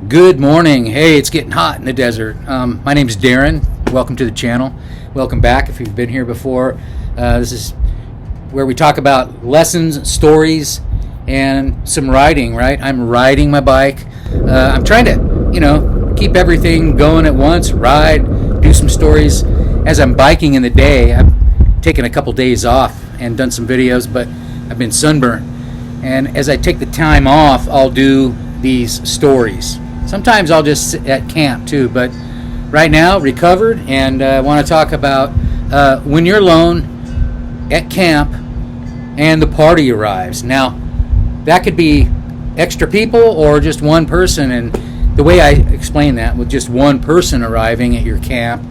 Good morning. Hey, it's getting hot in the desert. My name's Darren. Welcome to the channel. Welcome back if you've been here before. This is where we talk about lessons, stories, and some riding, right? I'm riding my bike. I'm trying to, keep everything going at once, ride, do some stories. As I'm biking in the day, I've taken a couple days off and done some videos, but I've been sunburned. And as I take the time off, I'll do these stories. Sometimes I'll just sit at camp too, but right now, recovered, and I want to talk about when you're alone at camp and the party arrives. Now, that could be extra people or just one person, and the way I explain that with just one person arriving at your camp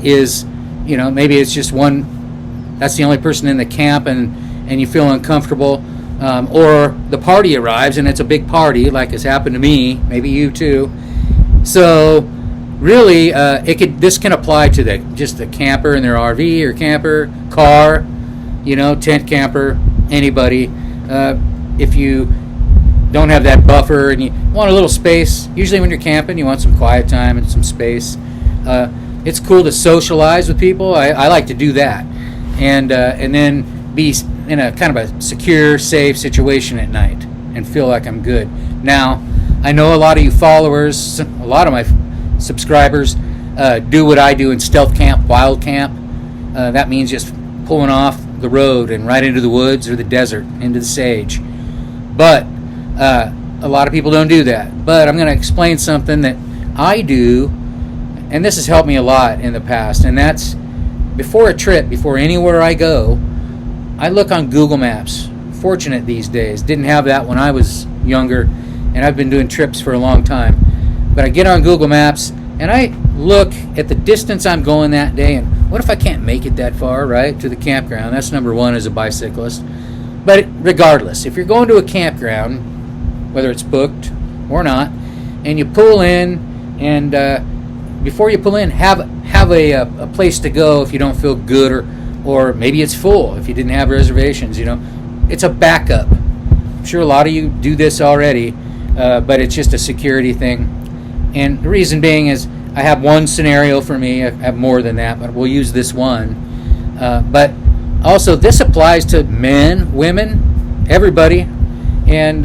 is, maybe it's just one, that's the only person in the camp, and you feel uncomfortable. Or the party arrives and it's a big party, like has happened to me, maybe you too. So really, this can apply to just the camper in their RV or camper, car, tent camper, anybody. If you don't have that buffer and you want a little space, usually when you're camping, you want some quiet time and some space. It's cool to socialize with people. I like to do that, and then be in a kind of a secure, safe situation at night and feel like I'm good. Now, I know a lot of you followers, a lot of my subscribers do what I do in stealth camp, wild camp. That means just pulling off the road and right into the woods or the desert, into the sage. But a lot of people don't do that. But I'm going to explain something that I do, and this has helped me a lot in the past, and that's before a trip, before anywhere I go, I look on Google Maps. Fortunate these days. Didn't have that when I was younger, and I've been doing trips for a long time. But I get on Google Maps, and I look at the distance I'm going that day, and what if I can't make it that far, right, to the campground? That's number one as a bicyclist. But regardless, if you're going to a campground, whether it's booked or not, and you pull in, and before you pull in, have a place to go if you don't feel good, or maybe it's full if you didn't have reservations. It's a backup. I'm sure a lot of you do this already, but it's just a security thing. And the reason being is I have one scenario for me. I have more than that, but we'll use this one. But also, this applies to men, women, everybody. And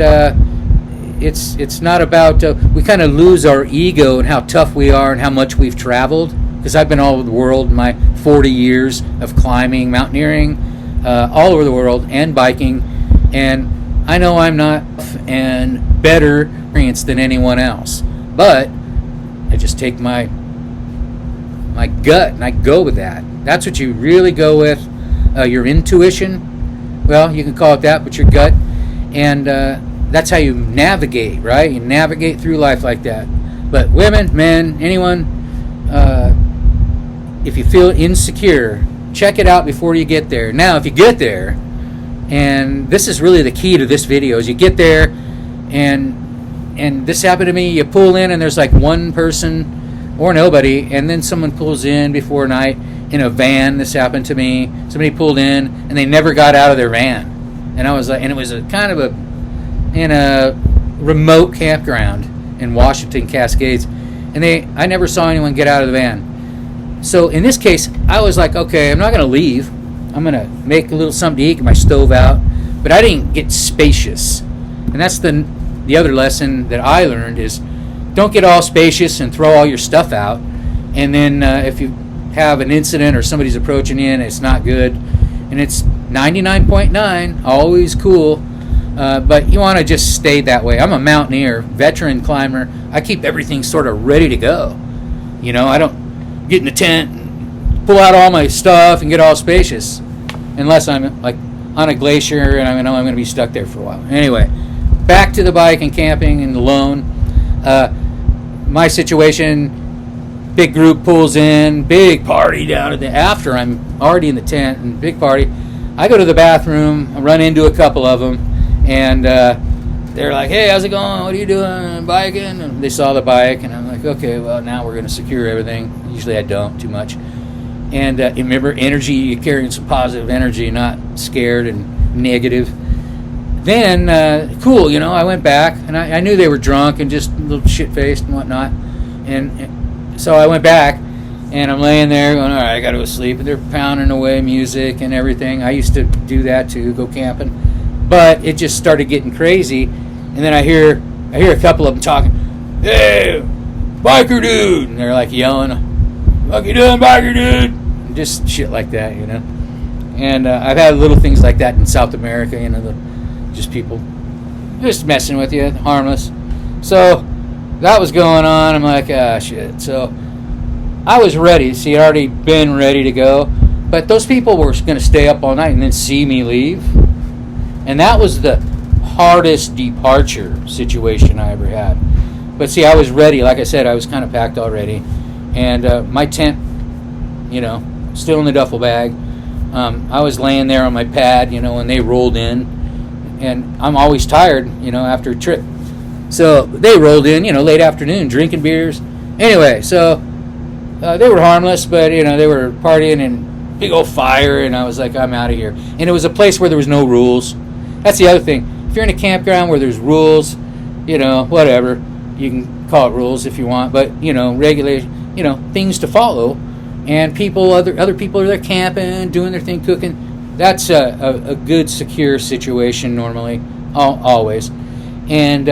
it's not about, we kind of lose our ego and how tough we are and how much we've traveled. Because I've been all over the world in my 40 years of climbing, mountaineering, all over the world, and biking, and I know I'm not and better experienced than anyone else, but I just take my gut and I go with that. That's what you really go with, your intuition. Well, you can call it that, but your gut, and that's how you navigate, right? You navigate through life like that. But women, men, anyone, if you feel insecure, check it out before you get there. Now, if you get there, and this is really the key to this video, is you get there, and this happened to me, you pull in and there's like one person or nobody, and then someone pulls in before night in a van. This happened to me. Somebody pulled in and they never got out of their van. And I was like, and it was in a remote campground in Washington Cascades, and I never saw anyone get out of the van. So in this case, I was like, okay, I'm not going to leave. I'm going to make a little something to eat, get my stove out. But I didn't get spacious. And that's the other lesson that I learned is don't get all spacious and throw all your stuff out. And then if you have an incident or somebody's approaching you and it's not good, and it's 99.9, always cool, but you want to just stay that way. I'm a mountaineer, veteran climber. I keep everything sort of ready to go. I don't get in the tent and pull out all my stuff and get all spacious unless I'm like on a glacier and I know I'm going to be stuck there for a while. Anyway, back to the bike and camping and alone. My situation, big group pulls in, big party down at after I'm already in the tent, and big party. I go to the bathroom, I run into a couple of them, and they're like, hey, how's it going? What are you doing? Biking? And they saw the bike, and I'm like, okay, well, now we're going to secure everything. Usually I don't too much. And remember, energy, you're carrying some positive energy, not scared and negative. then cool, I went back, and I knew they were drunk and just a little shit-faced and whatnot, and so I went back, and I'm laying there going, all right, I got to go sleep, and they're pounding away music and everything. I used to do that too, go camping, but it just started getting crazy, and then I hear a couple of them talking, hey, biker dude, and they're like yelling, fuck you doing, biker dude, and just shit like that, and I've had little things like that in South America, just people just messing with you, harmless. So that was going on. I'm like, ah, shit. So I was ready. See, I'd already been ready to go. But those people were going to stay up all night and then see me leave. And that was the hardest departure situation I ever had. But see, I was ready. Like I said, I was kind of packed already. And my tent, still in the duffel bag. I was laying there on my pad, when they rolled in. And I'm always tired, after a trip. So they rolled in, late afternoon, drinking beers. Anyway, so they were harmless, but, they were partying and big old fire, and I was like, I'm out of here. And it was a place where there was no rules. That's the other thing. If you're in a campground where there's rules, whatever, you can call it rules if you want, but, regulation, things to follow. And other people are there camping, doing their thing, cooking. That's a good, secure situation normally, always. And,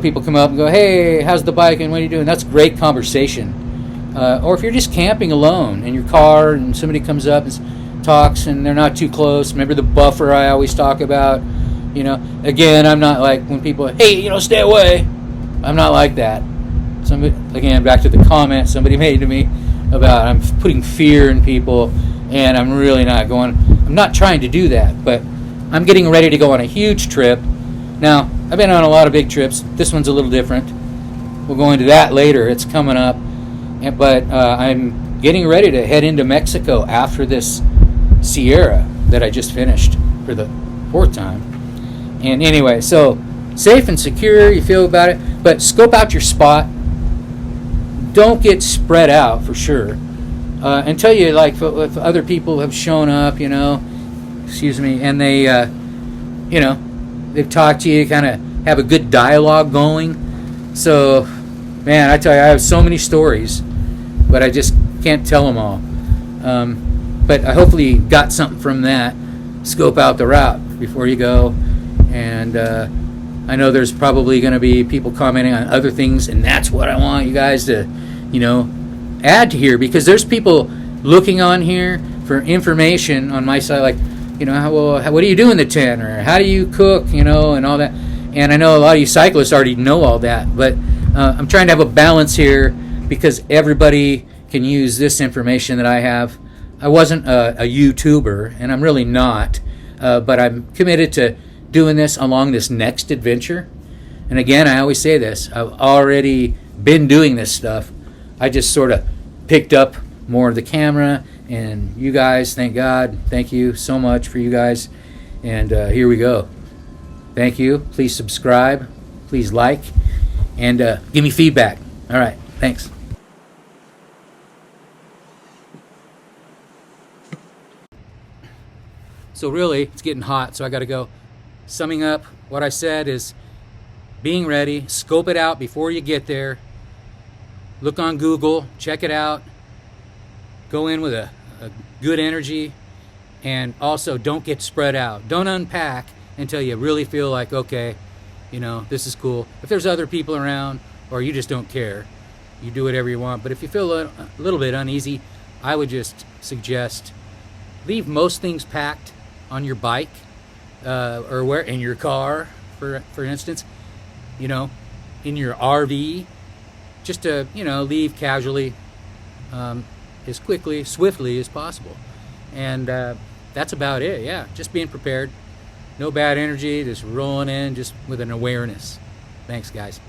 people come up and go, hey, how's the bike and what are you doing? That's great conversation. Or if you're just camping alone in your car and somebody comes up and talks and they're not too close. Remember the buffer I always talk about? Again, I'm not like when people, hey, stay away. I'm not like that. Again, back to the comment somebody made to me about I'm putting fear in people. And I'm really not I'm not trying to do that, but I'm getting ready to go on a huge trip. Now, I've been on a lot of big trips. This one's a little different. We'll go into that later. It's coming up. But I'm getting ready to head into Mexico after this Sierra that I just finished for the 4th time. And anyway, so safe and secure, you feel about it, but scope out your spot. Don't get spread out for sure. Until you, like, if other people have shown up, and they, they've talked to you, kind of have a good dialogue going. So, man, I tell you, I have so many stories, but I just can't tell them all. But I hopefully you got something from that. Scope out the route before you go. And I know there's probably going to be people commenting on other things, and that's what I want you guys to, add to here, because there's people looking on here for information on my side, like, what do you do in the tent, or how do you cook, and all that. And I know a lot of you cyclists already know all that, but I'm trying to have a balance here because everybody can use this information that I have. I wasn't a YouTuber, and I'm really not, but I'm committed to doing this along this next adventure. And again, I always say this, I've already been doing this stuff. I just sort of picked up more of the camera, and you guys, thank God, thank you so much for you guys, and here we go. Thank you. Please subscribe, please like, and give me feedback. All right, thanks. So really, it's getting hot, so I got to go. Summing up, what I said is being ready, scope it out before you get there. Look on Google, check it out. Go in with a good energy, and also don't get spread out. Don't unpack until you really feel like, okay, this is cool. If there's other people around or you just don't care, you do whatever you want. But if you feel a little bit uneasy, I would just suggest leave most things packed on your bike or where in your car, for instance, in your RV. Just to, leave casually, as swiftly as possible. And that's about it, yeah. Just being prepared. No bad energy, just rolling in, just with an awareness. Thanks, guys.